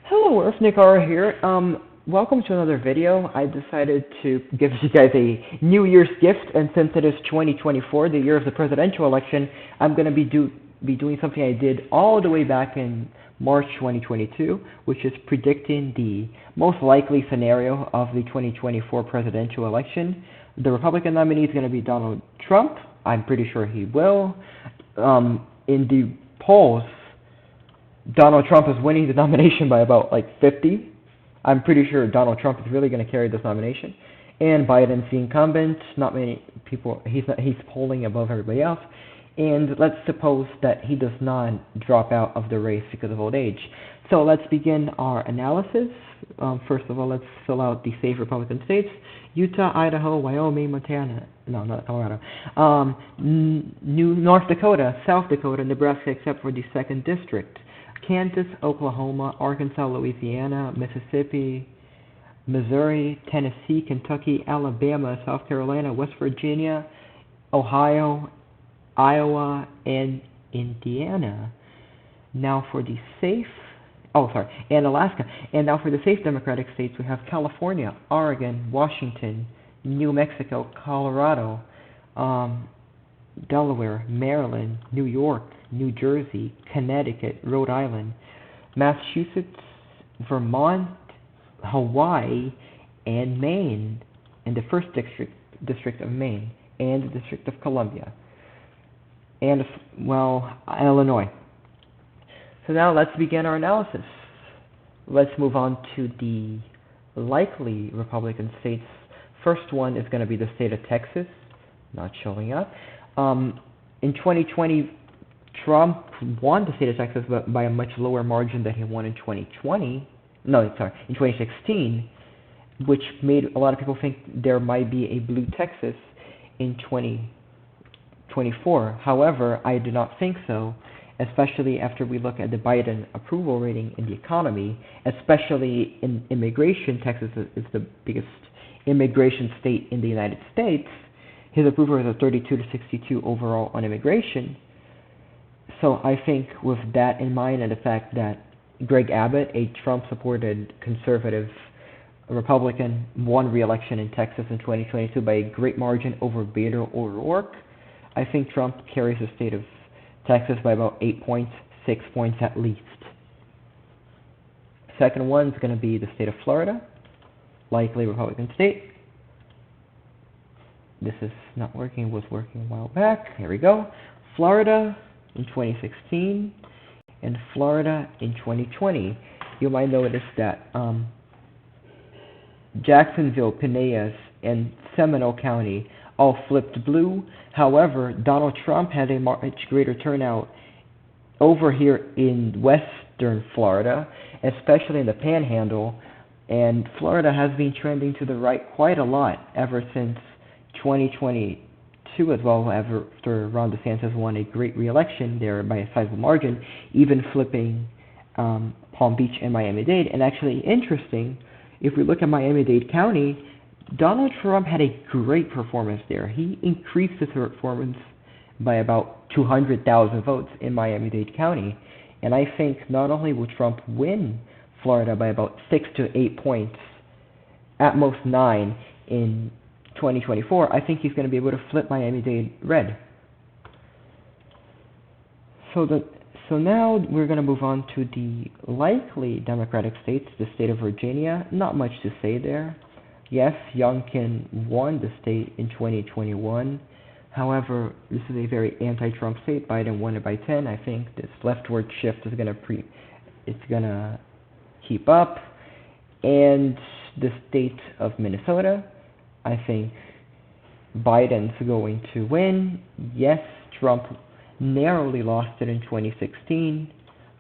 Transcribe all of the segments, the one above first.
Hello, Earth Nick R here. Welcome to another video. I decided to give you guys a New Year's gift, and since it is 2024, the year of the presidential election, I'm going to be doing something I did all the way back in March 2022, which is predicting the most likely scenario of the 2024 presidential election. The Republican nominee is going to be Donald Trump. I'm pretty sure he will. In the polls, Donald Trump is winning the nomination by about like 50. I'm pretty sure Donald Trump is really going to carry this nomination. And Biden's the incumbent. Not many people. He's polling above everybody else. And let's suppose that he does not drop out of the race because of old age. So let's begin our analysis. First of all, let's fill out the safe Republican states: Utah, Idaho, Wyoming, Montana. No, not Colorado. North Dakota, South Dakota, Nebraska, except for the 2nd District. Kansas, Oklahoma, Arkansas, Louisiana, Mississippi, Missouri, Tennessee, Kentucky, Alabama, South Carolina, West Virginia, Ohio, Iowa, and Indiana. Now for the safe, and Alaska. And now for the safe Democratic states, we have California, Oregon, Washington, New Mexico, Colorado, Delaware, Maryland, New York, New Jersey, Connecticut, Rhode Island, Massachusetts, Vermont, Hawaii, and Maine, and the 1st District of Maine, and the District of Columbia, and, Illinois. So now let's begin our analysis. Let's move on to the likely Republican states. First one is going to be the state of Texas, not showing up. In 2020, Trump won the state of Texas by a much lower margin than he won in 2020. In 2016, which made a lot of people think there might be a blue Texas in 2024. However, I do not think so, especially after we look at the Biden approval rating in the economy, especially in immigration. Texas is the biggest immigration state in the United States. His approval is a 32 to 62 overall on immigration. So I think with that in mind, and the fact that Greg Abbott, a Trump-supported conservative Republican, won re-election in Texas in 2022 by a great margin over Beto O'Rourke, I think Trump carries the state of Texas by about 8 points, 6 points at least. Second one is going to be the state of Florida, likely Republican state. This is not working, it was working a while back. Here we go. Florida in 2016 and Florida in 2020. You might notice that Jacksonville, Pinellas, and Seminole County all flipped blue. However, Donald Trump had a much greater turnout over here in western Florida, especially in the Panhandle, and Florida has been trending to the right quite a lot ever since 2022 as well, after Ron DeSantis won a great re-election there by a sizable margin, even flipping Palm Beach and Miami-Dade. And actually interesting, if we look at Miami-Dade County, Donald Trump had a great performance there. He increased his performance by about 200,000 votes in Miami-Dade County. And I think not only will Trump win Florida by about 6 to 8 points, at most 9 in 2024, I think he's going to be able to flip Miami-Dade red. So now we're going to move on to the likely Democratic states, the state of Virginia. Not much to say there. Yes, Youngkin won the state in 2021. However, this is a very anti-Trump state. Biden won it by 10. I think this leftward shift is going to keep up. And the state of Minnesota, I think Biden's going to win. Yes, Trump narrowly lost it in 2016,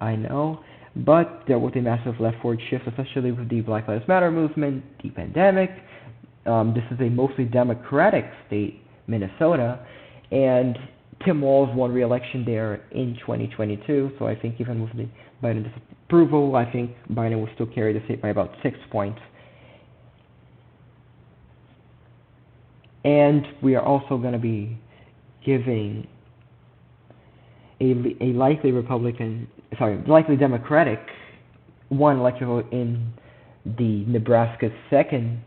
I know, but there was a massive leftward shift, especially with the Black Lives Matter movement, the pandemic. This is a mostly Democratic state, Minnesota, and Tim Walz won re-election there in 2022, so I think even with the Biden disapproval, I think Biden will still carry the state by about 6 points. And we are also going to be giving a likely Democratic one electoral vote in the Nebraska 2nd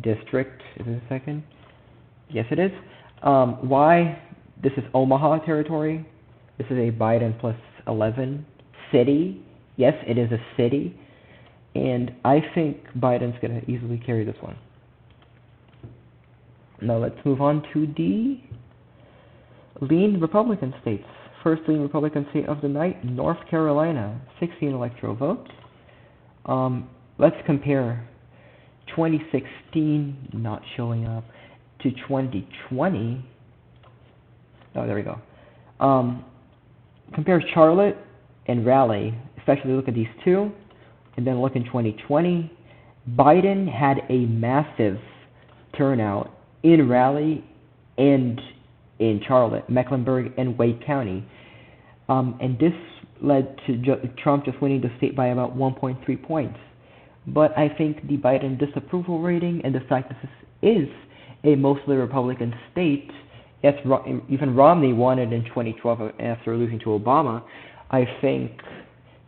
district. Is it the 2nd? Yes, it is. Why? This is Omaha territory. This is a Biden plus 11 city. Yes, it is a city. And I think Biden's going to easily carry this one. Now let's move on to the lean Republican states. First lean Republican state of the night, North Carolina, 16 electoral votes. Let's compare 2016 not showing up to 2020. Oh, there we go. Compare Charlotte and Raleigh, especially look at these two, and then look in 2020. Biden had a massive turnout in Raleigh and in Charlotte, Mecklenburg, and Wake County. And this led to Trump just winning the state by about 1.3 points. But I think the Biden disapproval rating and the fact that this is a mostly Republican state, yes, even Romney won it in 2012 after losing to Obama, I think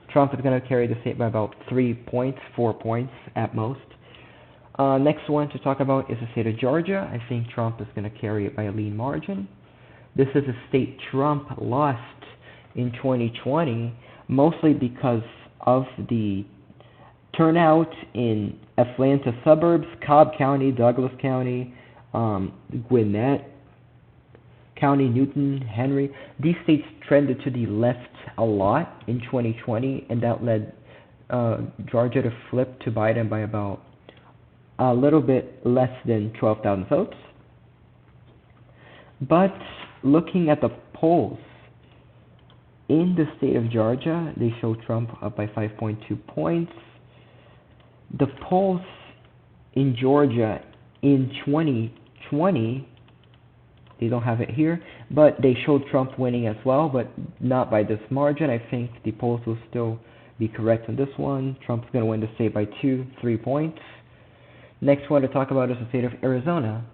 Trump is going to carry the state by about 3 points, 4 points at most. Next one to talk about is the state of Georgia. I think Trump is going to carry it by a lean margin. This is a state Trump lost in 2020, mostly because of the turnout in Atlanta suburbs, Cobb County, Douglas County, Gwinnett County, Newton, Henry. These states trended to the left a lot in 2020, and that led Georgia to flip to Biden by about a little bit less than 12,000 votes. But looking at the polls in the state of Georgia, they show Trump up by 5.2 points. The polls in Georgia in 2020, they don't have it here, but they showed Trump winning as well, but not by this margin. I think the polls will still be correct on this one. Trump's going to win the state by 2-3 points. Next one to talk about is the state of Arizona,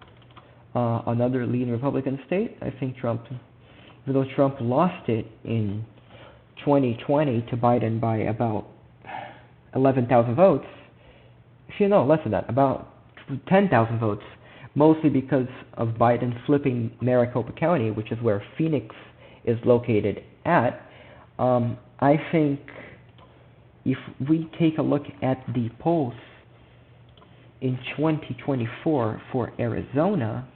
another leading Republican state. I think Trump, even though Trump lost it in 2020 to Biden by about 11,000 votes, no, less than that, about 10,000 votes, mostly because of Biden flipping Maricopa County, which is where Phoenix is located at. I think if we take a look at the polls in 2024 for Arizona,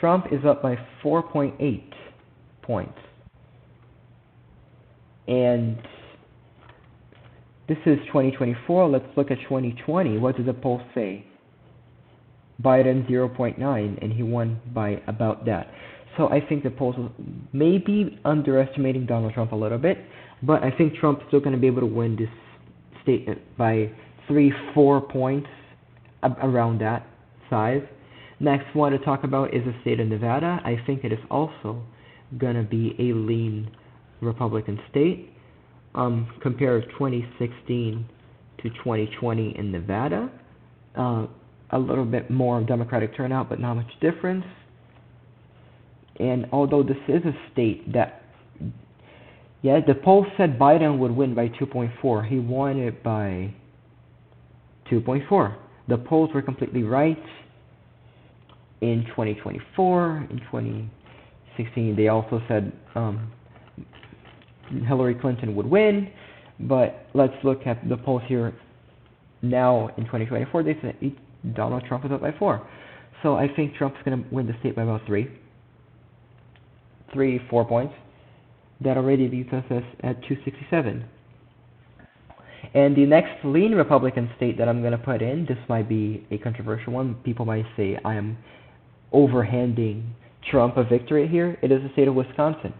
Trump is up by 4.8 points. And this is 2024. Let's look at 2020. What did the poll say? Biden 0.9, and he won by about that. So I think the polls may be underestimating Donald Trump a little bit, but I think Trump's still going to be able to win this state by 3-4 points, around that size. Next one to talk about is the state of Nevada. I think it is also going to be a lean Republican state. Compare 2016 to 2020 in Nevada. A little bit more Democratic turnout, but not much difference. And although this is a state that, yeah, the poll said Biden would win by 2.4. He won it by 2.4. The polls were completely right. In 2024, in 2016, they also said Hillary Clinton would win, but let's look at the polls here now in 2024. They said Donald Trump is up by 4. So I think Trump's going to win the state by about 3-4 points. That already leaves us at 267. And the next lean Republican state that I'm going to put in, this might be a controversial one. People might say I am overhanding Trump a victory here. It is the state of Wisconsin.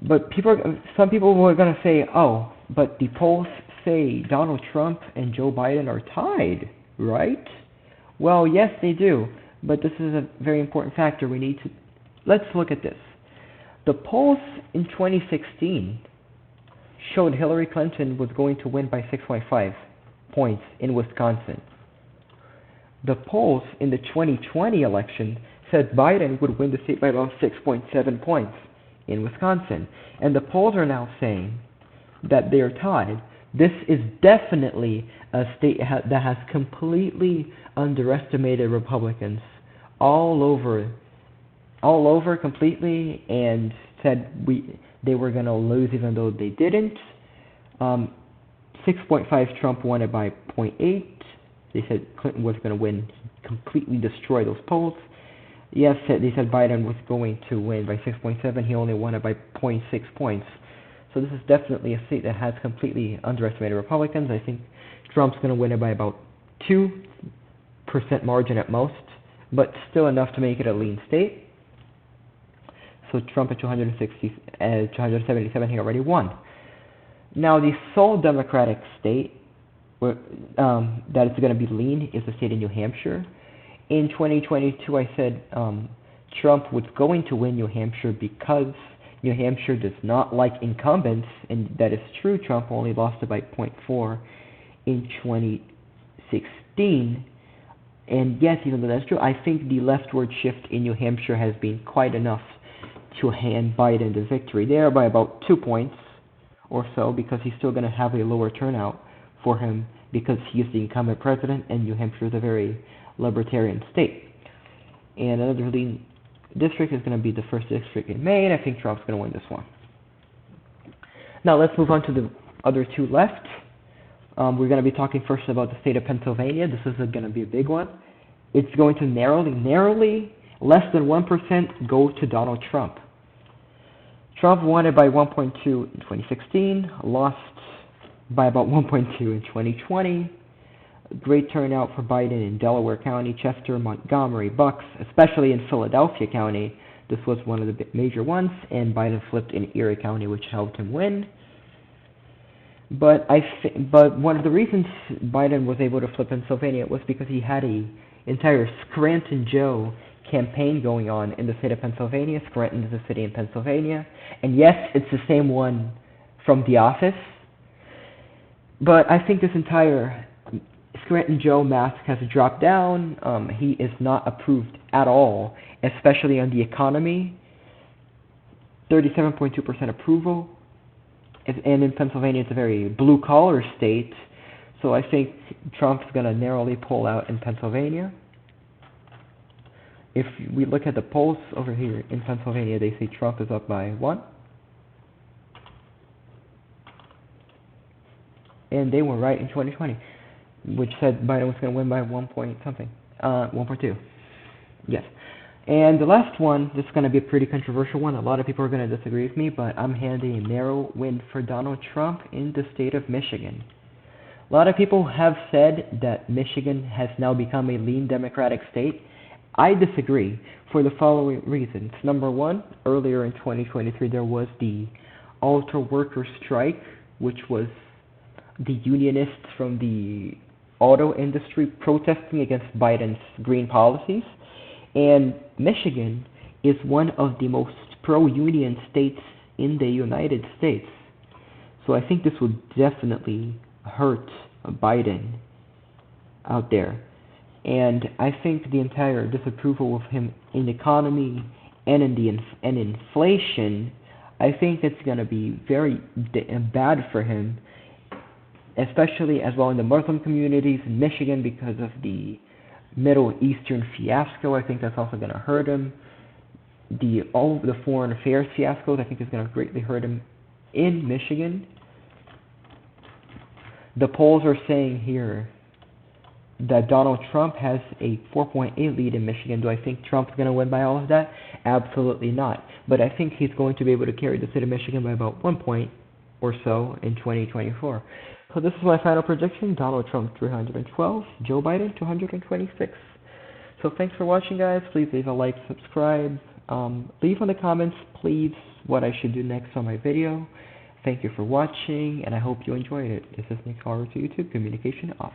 But some people were going to say, oh, but the polls say Donald Trump and Joe Biden are tied, right? Well, yes, they do. But this is a very important factor. Let's look at this. The polls in 2016 showed Hillary Clinton was going to win by 6.5 points in Wisconsin. The polls in the 2020 election said Biden would win the state by about 6.7 points in Wisconsin. And the polls are now saying that they're tied. This is definitely a state that has completely underestimated Republicans all over completely, and said they were going to lose even though they didn't. 6.5 Trump won it by 0.8. They said Clinton was going to win, completely destroy those polls. Yes, they said Biden was going to win by 6.7. He only won it by 0.6 points. So this is definitely a state that has completely underestimated Republicans. I think Trump's going to win it by about 2% margin at most, but still enough to make it a lean state. So Trump at 277, he already won. Now the sole Democratic state that is going to be lean is the state of New Hampshire. In 2022, I said Trump was going to win New Hampshire because New Hampshire does not like incumbents, and that is true. Trump only lost it by 0.4 in 2016. And yes, even though that's true, I think the leftward shift in New Hampshire has been quite enough to hand Biden the victory there by about 2 points or so, because he's still going to have a lower turnout for him because he is the incumbent president, and New Hampshire is a very libertarian state. And another lean district is going to be the 1st district in Maine. I think Trump's going to win this one. Now let's move on to the other two left. We're going to be talking first about the state of Pennsylvania. This is going to be a big one. It's going to narrowly, less than 1% go to Donald Trump. Trump won it by 1.2 in 2016, lost by about 1.2 in 2020. Great turnout for Biden in Delaware County, Chester, Montgomery, Bucks, especially in Philadelphia County. This was one of the major ones, and Biden flipped in Erie County, which helped him win. But one of the reasons Biden was able to flip Pennsylvania was because he had an entire Scranton Joe campaign going on in the state of Pennsylvania. Scranton is a city in Pennsylvania, and yes, it's the same one from The Office. But I think this entire Scranton Joe mask has dropped down. He is not approved at all, especially on the economy. 37.2% approval. And in Pennsylvania, it's a very blue-collar state. So I think Trump's going to narrowly pull out in Pennsylvania. If we look at the polls over here in Pennsylvania, they say Trump is up by 1. And they were right in 2020, which said Biden was going to win by 1 point something, 1.2. Yes. And the last one, this is going to be a pretty controversial one. A lot of people are going to disagree with me, but I'm handing a narrow win for Donald Trump in the state of Michigan. A lot of people have said that Michigan has now become a lean Democratic state. I disagree for the following reasons. Number one, earlier in 2023, there was the auto worker strike, which was the unionists from the auto industry protesting against Biden's green policies. And Michigan is one of the most pro-union states in the United States. So I think this would definitely hurt Biden out there. And I think the entire disapproval of him in the economy and in inflation, I think it's going to be very bad for him, especially as well in the Muslim communities in Michigan because of the Middle Eastern fiasco. I think that's also going to hurt him. All the foreign affairs fiascos, I think, is going to greatly hurt him in Michigan. The polls are saying here that Donald Trump has a 4.8 lead in Michigan. Do I think Trump's going to win by all of that? Absolutely not. But I think he's going to be able to carry the state of Michigan by about 1 point or so in 2024. So this is my final prediction. Donald Trump 312, Joe Biden 226. So thanks for watching, guys. Please leave a like, subscribe. Leave in the comments, please, what I should do next on my video. Thank you for watching, and I hope you enjoyed it. This is Nick Howard to YouTube. Communication off.